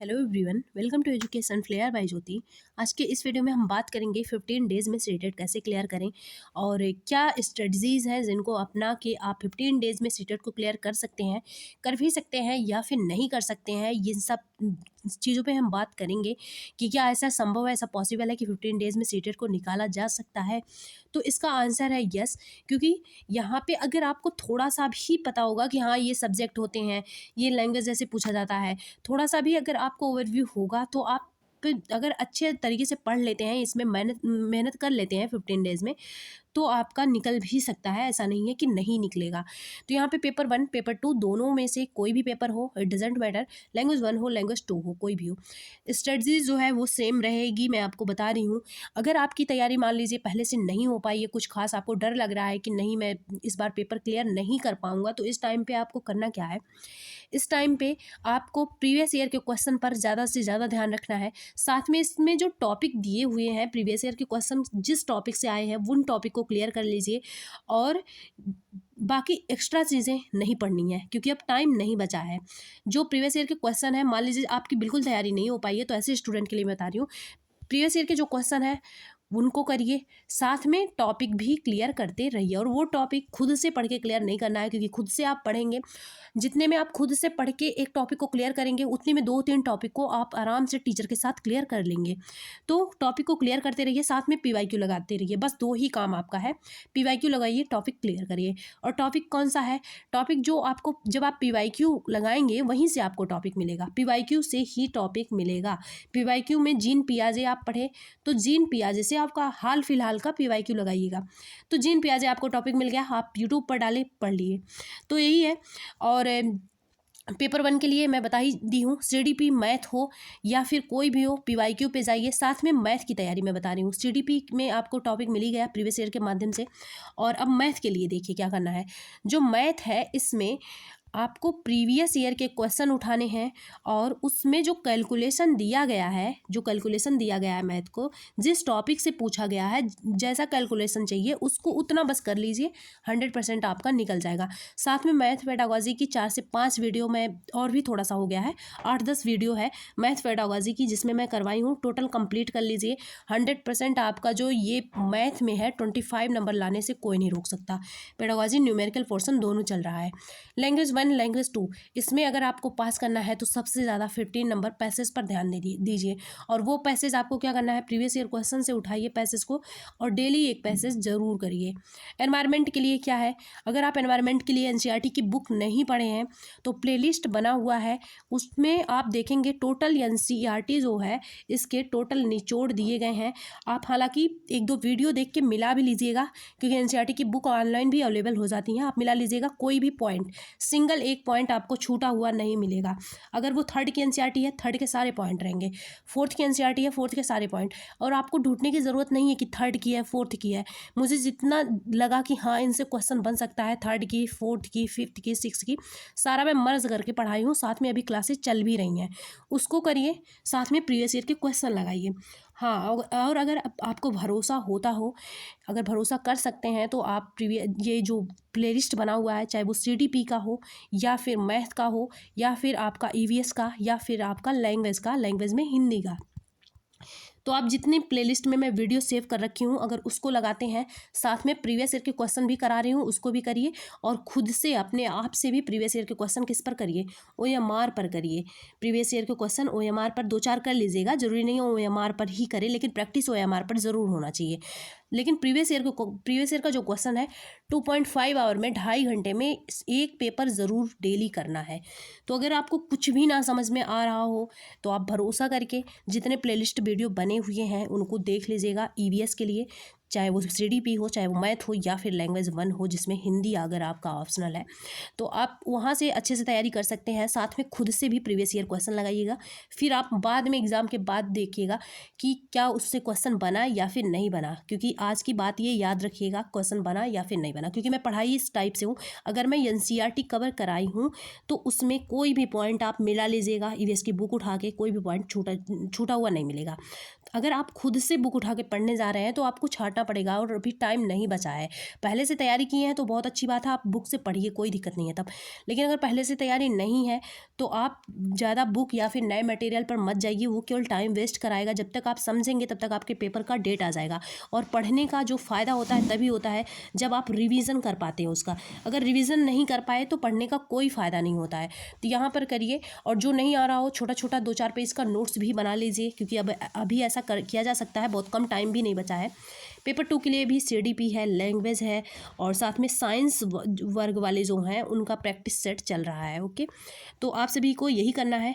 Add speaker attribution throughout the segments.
Speaker 1: Hello everyone, welcome to education flair by Jyoti. आज के इस वीडियो में हम बात करेंगे 15 डेज़ में सीटेट कैसे क्लियर करें और क्या स्ट्रेटजीज़ हैं जिनको अपना के आप 15 डेज़ में सीटेट को क्लियर कर सकते हैं, कर भी सकते हैं या फिर नहीं कर सकते हैं। ये सब चीज़ों पे हम बात करेंगे कि क्या ऐसा संभव है, ऐसा पॉसिबल है कि 15 डेज़ में सीटेट को निकाला जा सकता है। तो इसका आंसर है यस, क्योंकि यहाँ पे अगर आपको थोड़ा सा भी पता होगा कि हाँ ये सब्जेक्ट होते हैं, ये लैंग्वेज जैसे पूछा जाता है, थोड़ा सा भी अगर आपको ओवरव्यू होगा तो आप अगर अच्छे तरीके से पढ़ लेते हैं, इसमें मेहनत मेहनत कर लेते हैं 15 डेज़ में, तो आपका निकल भी सकता है। ऐसा नहीं है कि नहीं निकलेगा। तो यहाँ पे पेपर 1 पेपर 2 दोनों में से कोई भी पेपर हो, इट डजेंट मैटर, लैंग्वेज 1 हो लैंग्वेज 2 हो, कोई भी हो, स्ट्रेटजीज जो है वो सेम रहेगी। मैं आपको बता रही हूँ। अगर आपकी तैयारी मान लीजिए पहले से नहीं हो पाई है, कुछ खास आपको डर लग रहा है कि नहीं मैं इस बार पेपर क्लियर नहीं कर पाऊँगा, तो इस टाइम पर आपको करना क्या है, इस टाइम पे आपको प्रीवियस ईयर के क्वेश्चन पर ज़्यादा से ज़्यादा ध्यान रखना है। साथ में इसमें जो टॉपिक दिए हुए हैं, प्रीवियस ईयर के क्वेश्चन जिस टॉपिक से आए हैं उन टॉपिक को क्लियर कर लीजिए और बाकी एक्स्ट्रा चीज़ें नहीं पढ़नी है, क्योंकि अब टाइम नहीं बचा है। जो प्रीवियस ईयर के क्वेश्चन है, मान लीजिए आपकी बिल्कुल तैयारी नहीं हो पाई है, तो ऐसे स्टूडेंट के लिए मैं बता रही हूँ, प्रीवियस ईयर के जो क्वेश्चन है उनको करिए, साथ में टॉपिक भी क्लियर करते रहिए। और वो टॉपिक खुद से पढ़ के क्लियर नहीं करना है, क्योंकि खुद से आप पढ़ेंगे, जितने में आप खुद से पढ़ के एक टॉपिक को क्लियर करेंगे, उतने में 2-3 टॉपिक को आप आराम से टीचर के साथ क्लियर कर लेंगे। तो टॉपिक को क्लियर करते रहिए, साथ में पीवाईक्यू लगाते रहिए। बस 2 ही काम आपका है, पीवाईक्यू लगाइए, टॉपिक क्लियर करिए। और टॉपिक कौन सा है, टॉपिक जो आपको जब आप पीवाईक्यू लगाएंगे वहीं से आपको टॉपिक मिलेगा, पीवाईक्यू से ही टॉपिक मिलेगा। पीवाईक्यू में जीन पियाजे आप पढ़े, तो जीन पियाजे से आपका हाल फिलहाल का पीवाईक्यू लगाइएगा। तो जीन पियाजे आपको टॉपिक मिल गया, आप यूट्यूब पर डाले पढ़ लिए। तो यही है। और पेपर 1 के लिए मैं बता ही दी हूँ, सीडीपी मैथ हो या फिर कोई भी हो, पीवाईक्यू पे जाइए। साथ में मैथ की तैयारी मैं बता रही हूँ। सीडीपी में आपको टॉपिक मिल ही गया प्रीवियस ईयर के माध्यम से, और अब मैथ के लिए देखिए क्या करना है। जो मैथ है इसमें आपको प्रीवियस ईयर के क्वेश्चन उठाने हैं और उसमें जो कैलकुलेशन दिया गया है, जो कैलकुलेशन दिया गया है मैथ को, जिस टॉपिक से पूछा गया है, जैसा कैलकुलेशन चाहिए उसको उतना बस कर लीजिए, 100% आपका निकल जाएगा। साथ में मैथ पेडागोजी की 4 से 5 वीडियो में, और भी थोड़ा सा हो गया है, 8-10 वीडियो है मैथ पेडागोजी की जिसमें मैं करवाई हूँ, टोटल कंप्लीट कर लीजिए। 100% आपका जो ये मैथ में है 25 नंबर लाने से कोई नहीं रोक सकता। पेडागोजी न्यूमेरिकल पोर्शन दोनों चल रहा है। लैंग्वेज 1 लैंग्वेज 2, इसमें अगर आपको पास करना है तो सबसे ज़्यादा 15 नंबर पैसेज पर ध्यान दीजिए। और वो पैसेज आपको क्या करना है, प्रीवियस ईयर क्वेश्चन से उठाइए पैसेज को और डेली एक पैसेज जरूर करिए। एनवायरनमेंट के लिए क्या है, अगर आप एनवायरनमेंट के लिए एनसीईआरटी की बुक नहीं पढ़े हैं तो प्लेलिस्ट बना हुआ है, उसमें आप देखेंगे टोटल एनसीईआरटी जो है इसके टोटल निचोड़ दिए गए हैं। आप हालांकि 1-2 वीडियो देख के मिला भी लीजिएगा, क्योंकि एनसीईआरटी की बुक ऑनलाइन भी अवेलेबल हो जाती हैं, आप मिला लीजिएगा। कोई भी पॉइंट, सिंगल एक पॉइंट आपको छूटा हुआ नहीं मिलेगा। अगर वो थर्ड की एनसीईआरटी है, थर्ड के सारे पॉइंट रहेंगे, फोर्थ की एनसीईआरटी है, फोर्थ के सारे पॉइंट। और आपको ढूंढने की ज़रूरत नहीं है कि थर्ड की है फोर्थ की है। मुझे जितना लगा कि हाँ इनसे क्वेश्चन बन सकता है, थर्ड की, फोर्थ की, फिफ्थ की, सिक्स की, सारा मैं मर्ज करके पढ़ाई हूँ। साथ में अभी क्लासेस चल भी रही हैं, उसको करिए, साथ में प्रीवियस ईयर के क्वेश्चन लगाइए। हाँ, और अगर आपको भरोसा होता हो, अगर भरोसा कर सकते हैं, तो आप ये जो प्लेलिस्ट बना हुआ है, चाहे वो सीडीपी का हो या फिर मैथ का हो या फिर आपका ईवीएस का या फिर आपका लैंग्वेज का, लैंग्वेज में हिंदी का, तो आप जितनी प्लेलिस्ट में मैं वीडियो सेव कर रखी हूँ अगर उसको लगाते हैं, साथ में प्रीवियस ईयर के क्वेश्चन भी करा रही हूँ, उसको भी करिए। और खुद से अपने आप से भी प्रीवियस ईयर के क्वेश्चन किस पर करिए, ओएमआर पर करिए। प्रीवियस ईयर के क्वेश्चन ओएमआर पर 2-4 कर लीजिएगा, जरूरी नहीं है ओएमआर पर ही करें, लेकिन प्रैक्टिस ओएमआर पर ज़रूर होना चाहिए। लेकिन प्रीवियस ईयर का जो क्वेश्चन है 2.5 आवर में, 2.5 घंटे में एक पेपर ज़रूर डेली करना है। तो अगर आपको कुछ भी ना समझ में आ रहा हो तो आप भरोसा करके जितने प्लेलिस्ट वीडियो बने हुए हैं उनको देख लीजिएगा ईवीएस के लिए, चाहे वो सीडीपी हो, चाहे वो मैथ हो या फिर लैंग्वेज 1 हो जिसमें हिंदी अगर आपका ऑप्शनल है, तो आप वहाँ से अच्छे से तैयारी कर सकते हैं। साथ में खुद से भी प्रीवियस ईयर क्वेश्चन लगाइएगा, फिर आप बाद में एग्ज़ाम के बाद देखिएगा कि क्या उससे क्वेश्चन बना या फिर नहीं बना। क्योंकि आज की बात ये याद रखिएगा, क्वेश्चन बना या फिर नहीं बना, क्योंकि मैं पढ़ाई इस टाइप से हूँ। अगर मैं एनसीईआरटी कवर कराई हूँ तो उसमें कोई भी पॉइंट आप मिला लीजिएगा, ईवीएस की बुक उठा के कोई भी पॉइंट छूटा हुआ नहीं मिलेगा। अगर आप खुद से बुक उठा के पढ़ने जा रहे हैं तो आपको छांटा पड़ेगा और अभी टाइम नहीं बचा है। पहले से तैयारी की है तो बहुत अच्छी बात है, आप बुक से पढ़िए, कोई दिक्कत नहीं है तब। लेकिन अगर पहले से तैयारी नहीं है तो आप ज़्यादा बुक या फिर नए मटेरियल पर मत जाइए, वो केवल टाइम वेस्ट कराएगा। जब तक आप समझेंगे तब तक आपके पेपर का डेट आ जाएगा। और पढ़ने का जो फ़ायदा होता है तभी होता है जब आप रिवीजन कर पाते हैं उसका। अगर रिवीजन नहीं कर पाए तो पढ़ने का कोई फ़ायदा नहीं होता है। तो यहाँ पर करिए, और जो नहीं आ रहा हो छोटा छोटा 2-4 पेज का नोट्स भी बना लीजिए, क्योंकि अब अभी ऐसा किया जा सकता है, बहुत कम टाइम भी नहीं बचा है। पेपर 2 के लिए भी CDP है, लैंग्वेज है, और साथ में साइंस वर्ग वाले जो हैं उनका प्रैक्टिस सेट चल रहा है। ओके, तो आप सभी को यही करना है।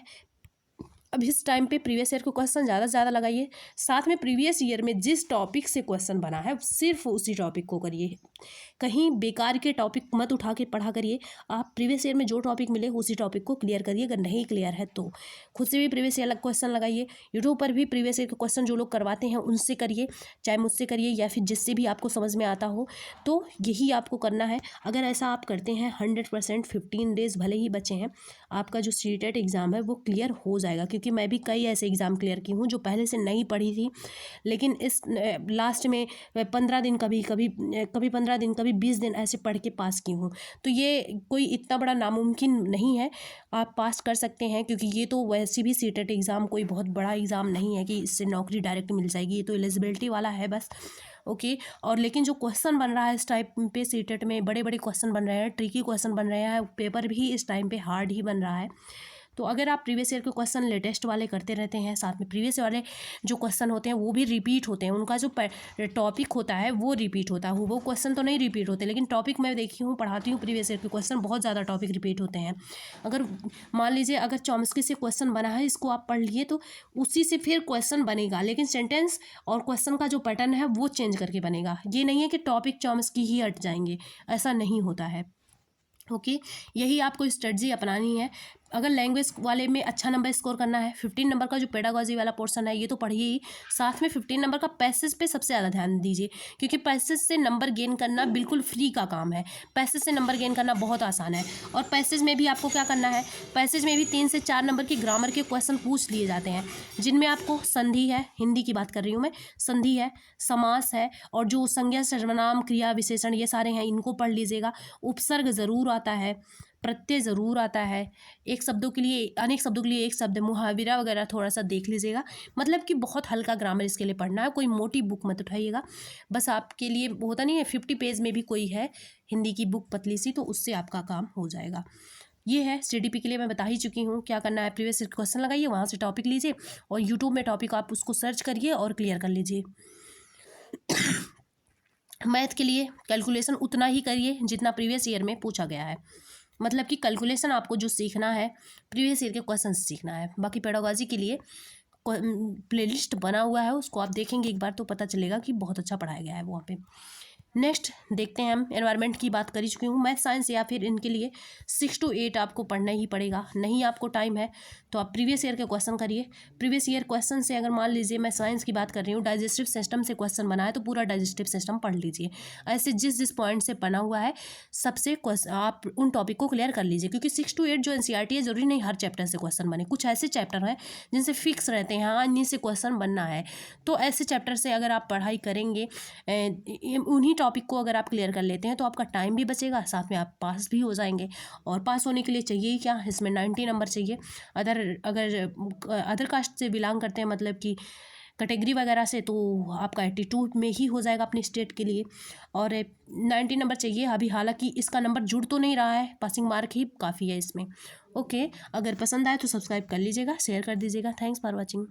Speaker 1: अब इस टाइम पे प्रीवियस ईयर को क्वेश्चन ज़्यादा से ज़्यादा लगाइए, साथ में प्रीवियस ईयर में जिस टॉपिक से क्वेश्चन बना है सिर्फ उसी टॉपिक को करिए। कहीं बेकार के टॉपिक मत उठा के पढ़ा करिए। आप प्रीवियस ईयर में जो टॉपिक मिले उसी टॉपिक को क्लियर करिए। अगर नहीं क्लियर है तो खुद से भी प्रीवियस ईयर क्वेश्चन लगाइए। यूट्यूब पर भी प्रीवियस ईयर के क्वेश्चन जो लोग करवाते हैं उनसे करिए, चाहे मुझसे करिए या फिर जिससे भी आपको समझ में आता हो। तो यही आपको करना है। अगर ऐसा आप करते हैं 100% 15 डेज़ भले ही बचे हैं, आपका जो CTET एग्ज़ाम है वो क्लियर हो जाएगा। क्योंकि मैं भी कई ऐसे एग्ज़ाम क्लियर की हूँ जो पहले से नहीं पढ़ी थी, लेकिन इस लास्ट में 15 दिन, कभी 15 दिन, कभी 20 दिन ऐसे पढ़ के पास की हूँ। तो ये कोई इतना बड़ा नामुमकिन नहीं है, आप पास कर सकते हैं। क्योंकि ये तो वैसे भी CTET एग्ज़ाम कोई बहुत बड़ा एग्ज़ाम नहीं है कि इससे नौकरी डायरेक्ट मिल जाएगी, ये तो एलिजिबिलिटी वाला है बस। ओके, और लेकिन जो क्वेश्चन बन रहा है इस टाइप पे CTET में, बड़े बड़े क्वेश्चन बन रहे हैं, ट्रिकी क्वेश्चन बन रहे हैं, पेपर भी इस टाइम पे हार्ड ही बन रहा है। तो अगर आप प्रीवियस ईयर के क्वेश्चन लेटेस्ट वाले करते रहते हैं, साथ में प्रीवियस वाले जो क्वेश्चन होते हैं वो भी रिपीट होते हैं, उनका जो टॉपिक होता है वो रिपीट होता है, वो क्वेश्चन तो नहीं रिपीट होते, लेकिन टॉपिक मैं देखी हूँ, पढ़ाती हूँ, प्रीवियस ईयर के क्वेश्चन बहुत ज़्यादा टॉपिक रिपीट होते हैं। अगर मान लीजिए अगर चॉम्स्की से क्वेश्चन बना है, इसको आप पढ़ लिए तो उसी से फिर क्वेश्चन बनेगा, लेकिन सेंटेंस और क्वेश्चन का जो पैटर्न है वो चेंज करके बनेगा। ये नहीं है कि टॉपिक चॉम्स्की ही हट जाएंगे, ऐसा नहीं होता है। ओके, यही आपको स्ट्रेटजी अपनानी है। अगर लैंग्वेज वाले में अच्छा नंबर स्कोर करना है, 15 नंबर का जो पेडागॉजी वाला पोर्शन है ये तो पढ़िए ही, साथ में 15 नंबर का पैसेज पे सबसे ज़्यादा ध्यान दीजिए। क्योंकि पैसेज से नंबर गेन करना बिल्कुल फ्री का काम है, पैसेज से नंबर गेन करना बहुत आसान है। और पैसेज में भी आपको क्या करना है, पैसेज में भी 3 से 4 नंबर के ग्रामर के क्वेश्चन पूछ लिए जाते हैं, जिनमें आपको संधि है, हिंदी की बात कर रही हूँ मैं, संधि है, समास है, और जो संज्ञा, सर्वनाम, क्रिया, विशेषण ये सारे हैं इनको पढ़ लीजिएगा। उपसर्ग ज़रूर आता है, प्रत्यय ज़रूर आता है, एक शब्दों के लिए, अनेक शब्दों के लिए एक शब्द, मुहावरा वगैरह थोड़ा सा देख लीजिएगा। मतलब कि बहुत हल्का ग्रामर इसके लिए पढ़ना है, कोई मोटी बुक मत उठाइएगा। बस आपके लिए होता नहीं है 50 पेज में भी कोई है हिंदी की बुक पतली सी, तो उससे आपका काम हो जाएगा। ये है CDP के लिए, मैं बता ही चुकी हूँ क्या करना है। प्रीवियस क्वेश्चन लगाइए, वहाँ से टॉपिक लीजिए, और यूट्यूब में टॉपिक आप उसको सर्च करिए और क्लियर कर लीजिए। मैथ के लिए कैलकुलेशन उतना ही करिए जितना प्रीवियस ईयर में पूछा गया है। मतलब कि कैलकुलेशन आपको जो सीखना है प्रीवियस ईयर के क्वेश्चन सीखना है। बाकी पेडागॉजी के लिए प्लेलिस्ट बना हुआ है, उसको आप देखेंगे एक बार तो पता चलेगा कि बहुत अच्छा पढ़ाया गया है वहाँ पे। नेक्स्ट देखते हैं, हम एनवायरनमेंट की बात कर ही चुकी हूँ। मैथ साइंस या फिर इनके लिए 6 to 8 आपको पढ़ना ही पड़ेगा। नहीं आपको टाइम है तो आप प्रीवियस ईयर के क्वेश्चन करिए। प्रीवियस ईयर क्वेश्चन से अगर मान लीजिए मैं साइंस की बात कर रही हूँ, डाइजेस्टिव सिस्टम से क्वेश्चन बना है तो पूरा डाइजेस्टिव सिस्टम पढ़ लीजिए। ऐसे जिस जिस पॉइंट से बना हुआ है सबसे आप उन टॉपिक को क्लियर कर लीजिए। क्योंकि 6 to 8 जो NCERT है, जरूरी नहीं हर चैप्टर से क्वेश्चन बने, कुछ ऐसे चैप्टर हैं जिनसे फिक्स रहते हैं, हाँ इन्हीं से क्वेश्चन बनना है। तो ऐसे चैप्टर से अगर आप पढ़ाई करेंगे, उन्हीं टॉपिक को अगर आप क्लियर कर लेते हैं तो आपका टाइम भी बचेगा, साथ में आप पास भी हो जाएंगे। और पास होने के लिए चाहिए ही क्या, इसमें 90 नंबर चाहिए। अदर कास्ट से बिलोंग करते हैं, मतलब कि कैटेगरी वगैरह से, तो आपका 82 में ही हो जाएगा अपनी स्टेट के लिए। और 90 नंबर चाहिए अभी, हालांकि इसका नंबर जुड़ तो नहीं रहा है, पासिंग मार्क ही काफ़ी है इसमें। ओके, अगर पसंद आए तो सब्सक्राइब कर लीजिएगा, शेयर कर दीजिएगा। Thanks for watching.